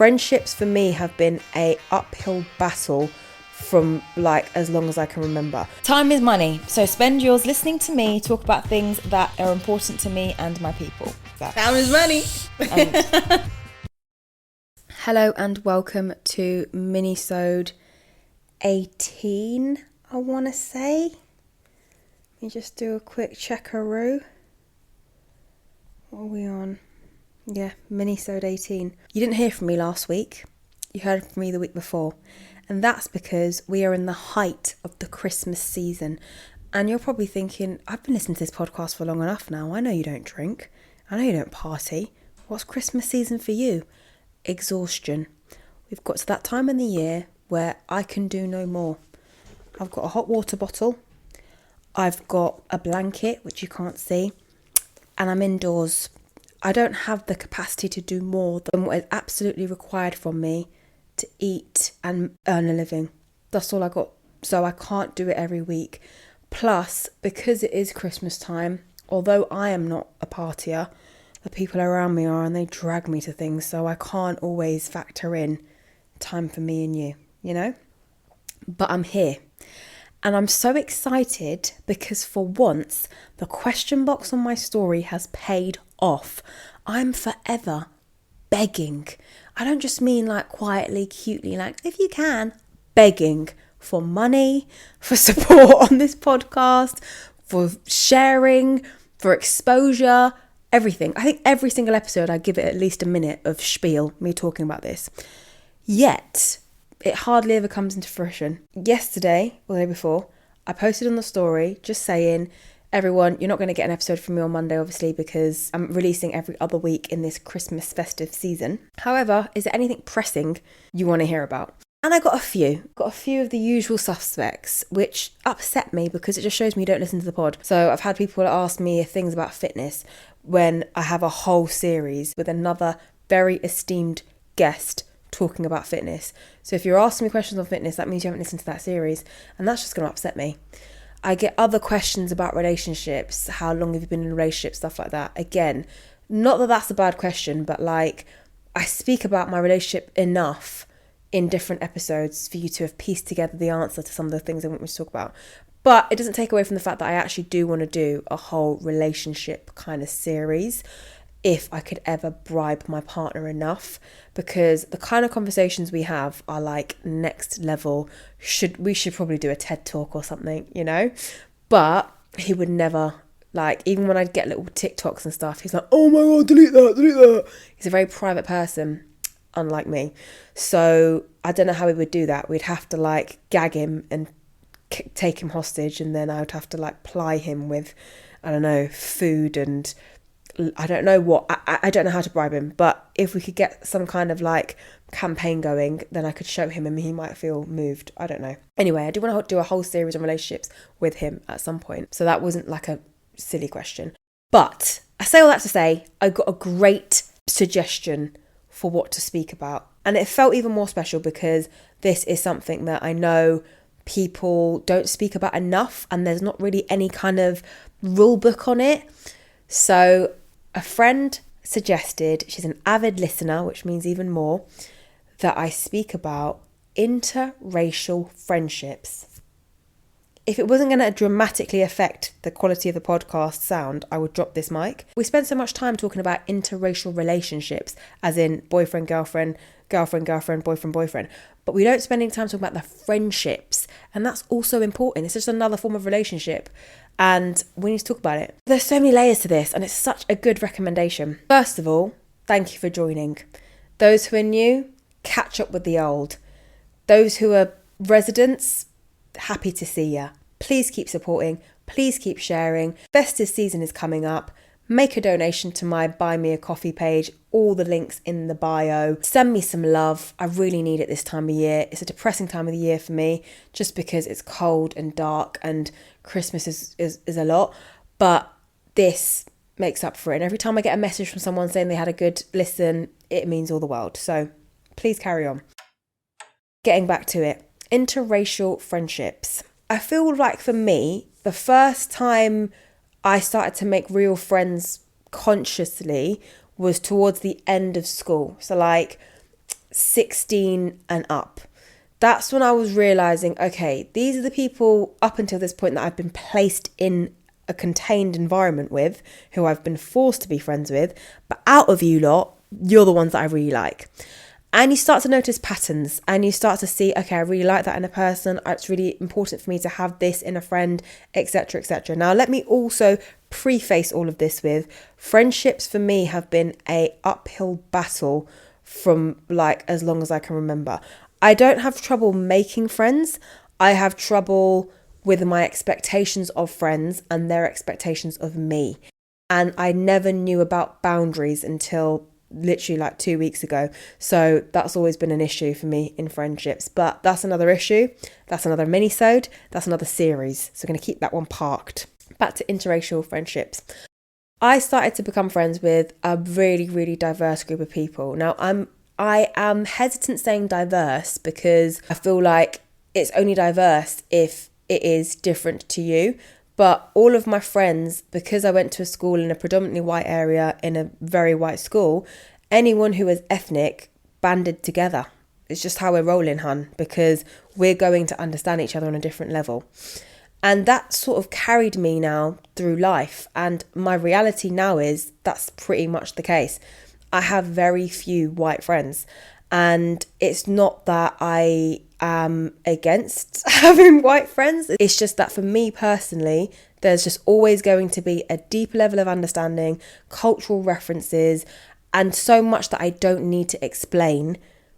Friendships for me have been a uphill battle from like as long as I can remember. Time is money, so spend yours listening to me talk about things that are important to me and my people. Time is money. Hello and welcome to Minisode 18, I want to say. Let me just do a quick checkaroo. What are we on? Yeah, Minisode 18. You didn't hear from me last week. You heard from me the week before. And that's because we are in the height of the Christmas season. And you're probably thinking, I've been listening to this podcast for long enough now. I know you don't drink. I know you don't party. What's Christmas season for you? Exhaustion. We've got to that time in the year where I can do no more. I've got a hot water bottle. I've got a blanket, which you can't see. And I'm indoors. I don't have the capacity to do more than what is absolutely required from me to eat and earn a living. That's all I got. So I can't do it every week. Plus, because it is Christmas time, although I am not a partier, the people around me are and they drag me to things. So I can't always factor in time for me and you know? But I'm here. And I'm so excited because for once, the question box on my story has paid off. I'm forever begging. I don't just mean like quietly, cutely, like if you can, begging for money, for support on this podcast, for sharing, for exposure, everything. I think every single episode I give it at least a minute of spiel, me talking about this. Yet, it hardly ever comes into fruition. Yesterday, or the day before, I posted on the story just saying, everyone, you're not going to get an episode from me on Monday, obviously, because I'm releasing every other week in this Christmas festive season. However, is there anything pressing you want to hear about? And I got a few of the usual suspects, which upset me because it just shows me you don't listen to the pod. So I've had people ask me things about fitness when I have a whole series with another very esteemed guest talking about fitness. So if you're asking me questions on fitness, that means you haven't listened to that series, and that's just going to upset me. I get other questions about relationships, how long have you been in a relationship, stuff like that. Again, not that that's a bad question, but like I speak about my relationship enough in different episodes for you to have pieced together the answer to some of the things I want me to talk about. But it doesn't take away from the fact that I actually do want to do a whole relationship kind of series if I could ever bribe my partner enough, because the kind of conversations we have are like next level. We should probably do a TED talk or something, you know? But he would never, like, even when I'd get little TikToks and stuff, he's like, oh my God, delete that. He's a very private person, unlike me. So I don't know how we would do that. We'd have to like gag him and take him hostage, and then I would have to like ply him with, I don't know, food and I don't know what, I don't know how to bribe him, but if we could get some kind of like campaign going, then I could show him and he might feel moved. I don't know. Anyway, I do want to do a whole series on relationships with him at some point. So that wasn't like a silly question. But I say all that to say, I got a great suggestion for what to speak about. And it felt even more special because this is something that I know people don't speak about enough, and there's not really any kind of rule book on it. So a friend suggested, she's an avid listener, which means even more, that I speak about interracial friendships. If it wasn't going to dramatically affect the quality of the podcast sound, I would drop this mic. We spend so much time talking about interracial relationships, as in boyfriend, girlfriend, girlfriend, girlfriend, boyfriend, boyfriend. But we don't spend any time talking about the friendships. And that's also important. It's just another form of relationship. And we need to talk about it. There's so many layers to this, and it's such a good recommendation. First of all, thank you for joining. Those who are new, catch up with the old. Those who are residents, happy to see ya. Please keep supporting. Please keep sharing. Festive season is coming up. Make a donation to my Buy Me a Coffee page. All the links in the bio. Send me some love. I really need it this time of year. It's a depressing time of the year for me, just because it's cold and dark and Christmas is a lot. But this makes up for it. And every time I get a message from someone saying they had a good listen, it means all the world. So please carry on. Getting back to it. Interracial friendships. I feel like for me, the first time I started to make real friends consciously was towards the end of school. So like 16 and up. That's when I was realizing, okay, these are the people up until this point that I've been placed in a contained environment with, who I've been forced to be friends with, but out of you lot, you're the ones that I really like. And you start to notice patterns, and you start to see, okay, I really like that in a person. It's really important for me to have this in a friend, etc., etc. Now, let me also preface all of this with, friendships for me have been a uphill battle from like as long as I can remember. I don't have trouble making friends. I have trouble with my expectations of friends and their expectations of me. And I never knew about boundaries until literally like 2 weeks ago. So that's always been an issue for me in friendships. But that's another issue. That's another minisode. That's another series. So I'm going to keep that one parked. Back to interracial friendships. I started to become friends with a really, really diverse group of people. Now, I am hesitant saying diverse because I feel like it's only diverse if it is different to you. But all of my friends, because I went to a school in a predominantly white area, in a very white school, anyone who was ethnic banded together. It's just how we're rolling, hun, because we're going to understand each other on a different level. And that sort of carried me now through life. And my reality now is that's pretty much the case. I have very few white friends. And it's not that I am against having white friends. It's just that for me personally, there's just always going to be a deep level of understanding, cultural references, and so much that I don't need to explain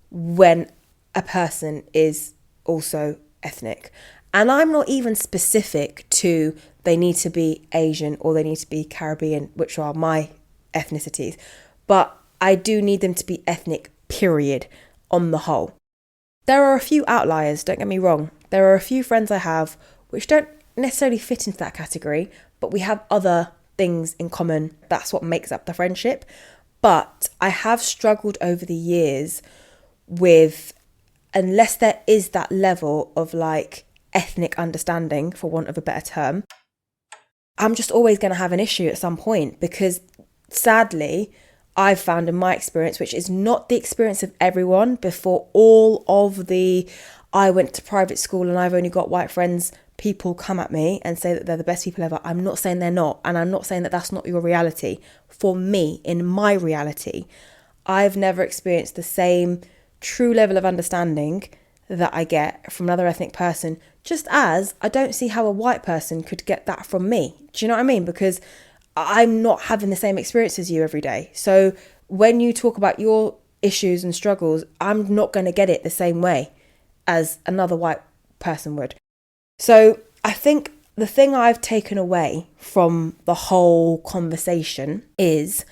when a person is also ethnic. And I'm not even specific to they need to be Asian or they need to be Caribbean, which are my ethnicities. But I do need them to be ethnic, period, on the whole. There are a few outliers, don't get me wrong. There are a few friends I have which don't necessarily fit into that category, but we have other things in common. That's what makes up the friendship. But I have struggled over the years with, unless there is that level of like ethnic understanding, for want of a better term, I'm just always going to have an issue at some point, because sadly, I've found in my experience, which is not the experience of everyone, before all of the I went to private school and I've only got white friends, people come at me and say that they're the best people ever. I'm not saying they're not, and I'm not saying that that's not your reality. For me, in my reality, I've never experienced the same true level of understanding that I get from another ethnic person, just as I don't see how a white person could get that from me. Do you know what I mean? Because I'm not having the same experience as you every day. So when you talk about your issues and struggles, I'm not going to get it the same way as another white person would. So I think the thing I've taken away from the whole conversation is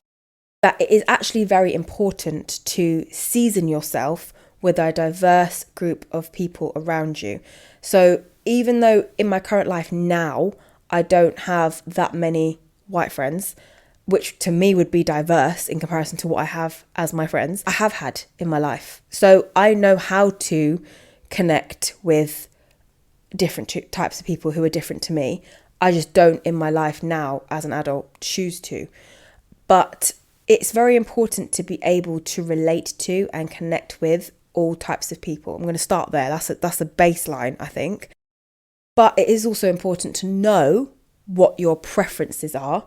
that it is actually very important to season yourself with a diverse group of people around you. So even though in my current life now, I don't have that many white friends, which to me would be diverse in comparison to what I have as my friends, I have had in my life. So I know how to connect with different types of people who are different to me. I just don't in my life now as an adult choose to. But it's very important to be able to relate to and connect with all types of people. I'm going to start there. That's a baseline, I think. But it is also important to know what your preferences are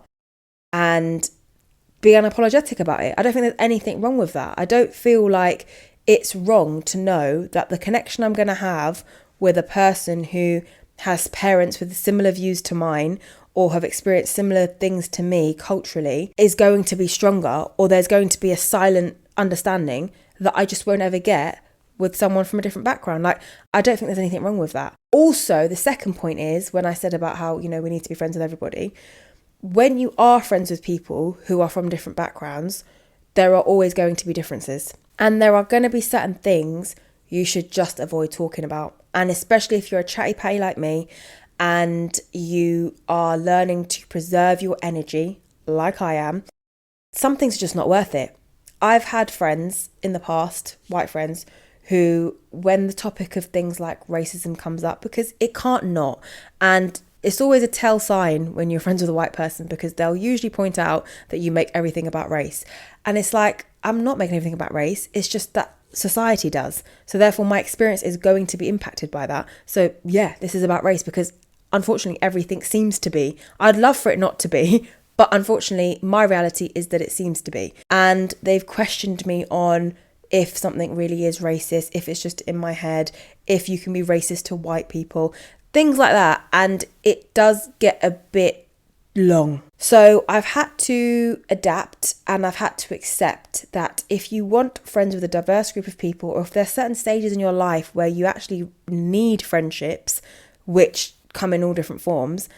and be unapologetic about it. I don't think there's anything wrong with that. I don't feel like it's wrong to know that the connection I'm going to have with a person who has parents with similar views to mine or have experienced similar things to me culturally is going to be stronger, or there's going to be a silent understanding that I just won't ever get with someone from a different background. Like, I don't think there's anything wrong with that. Also, the second point is when I said about how, we need to be friends with everybody. When you are friends with people who are from different backgrounds, there are always going to be differences. And there are going to be certain things you should just avoid talking about. And especially if you're a chatty patty like me and you are learning to preserve your energy like I am, some things are just not worth it. I've had friends in the past, white friends, who, when the topic of things like racism comes up, because it can't not, and it's always a tell sign when you're friends with a white person, because they'll usually point out that you make everything about race. And it's like, I'm not making everything about race. It's just that society does. So therefore my experience is going to be impacted by that. So yeah, this is about race, because unfortunately everything seems to be. I'd love for it not to be, but unfortunately my reality is that it seems to be. And they've questioned me on if something really is racist, if it's just in my head, if you can be racist to white people, things like that. And it does get a bit long. So I've had to adapt, and I've had to accept that if you want friends with a diverse group of people, or if there's certain stages in your life where you actually need friendships, which come in all different forms,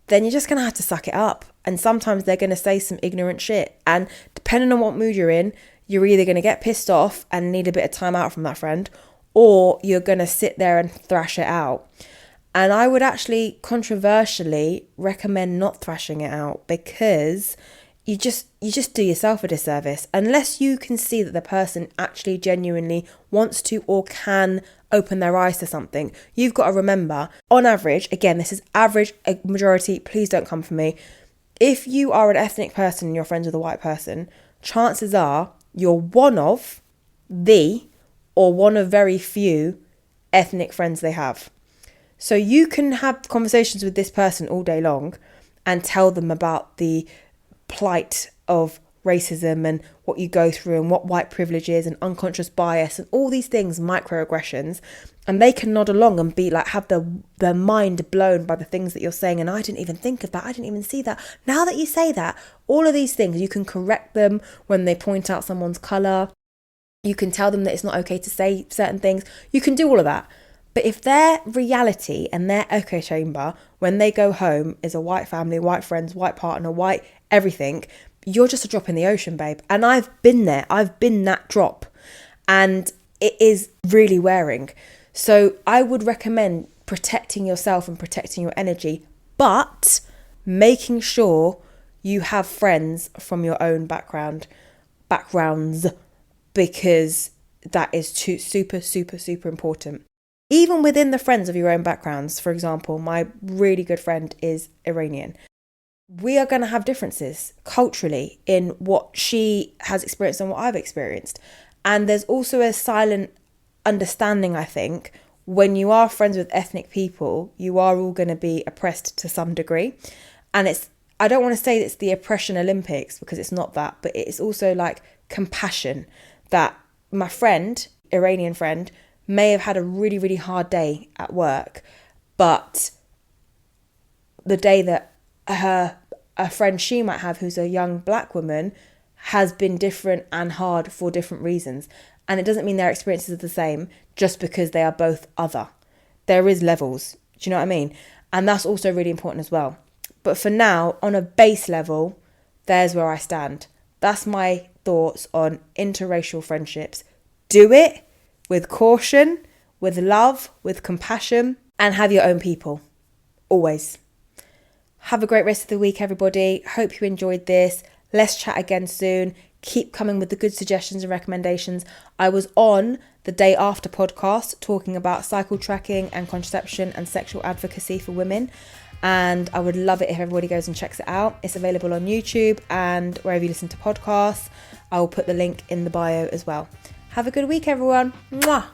then you're just going to have to suck it up. And sometimes they're going to say some ignorant shit. And depending on what mood you're in, you're either going to get pissed off and need a bit of time out from that friend, or you're going to sit there and thrash it out. And I would actually controversially recommend not thrashing it out, because you just do yourself a disservice unless you can see that the person actually genuinely wants to or can open their eyes to something. You've got to remember, on average, again, this is average, a majority, please don't come for me. If you are an ethnic person and you're friends with a white person, chances are you're one of the, or one of very few ethnic friends they have. So you can have conversations with this person all day long and tell them about the plight of racism and what you go through and what white privilege is and unconscious bias and all these things, microaggressions, and they can nod along and be like, have their mind blown by the things that you're saying. And I didn't even think of that. I didn't even see that. Now that you say that, all of these things, you can correct them when they point out someone's colour. You can tell them that it's not okay to say certain things. You can do all of that. But if their reality and their echo chamber when they go home is a white family, white friends, white partner, white everything, you're just a drop in the ocean, babe. And I've been there. I've been that drop. And it is really wearing. So I would recommend protecting yourself and protecting your energy, but making sure you have friends from your own backgrounds, because that is super, super, super important. Even within the friends of your own backgrounds, for example, my really good friend is Iranian. We are going to have differences culturally in what she has experienced and what I've experienced. And there's also a silent understanding, I think, when you are friends with ethnic people, you are all going to be oppressed to some degree. And I don't want to say it's the oppression Olympics, because it's not that, but it's also like compassion, that my friend, Iranian friend, may have had a really, really hard day at work, but the day that a friend she might have who's a young black woman has been different and hard for different reasons. And it doesn't mean their experiences are the same just because they are both other. There is levels. Do you know what I mean? And that's also really important as well. But for now, on a base level, there's where I stand. That's my thoughts on interracial friendships. Do it with caution, with love, with compassion, and have your own people. Always. Have a great rest of the week, everybody. Hope you enjoyed this. Let's chat again soon. Keep coming with the good suggestions and recommendations. I was on the Day After podcast talking about cycle tracking and contraception and sexual advocacy for women. And I would love it if everybody goes and checks it out. It's available on YouTube and wherever you listen to podcasts. I will put the link in the bio as well. Have a good week, everyone. Mwah!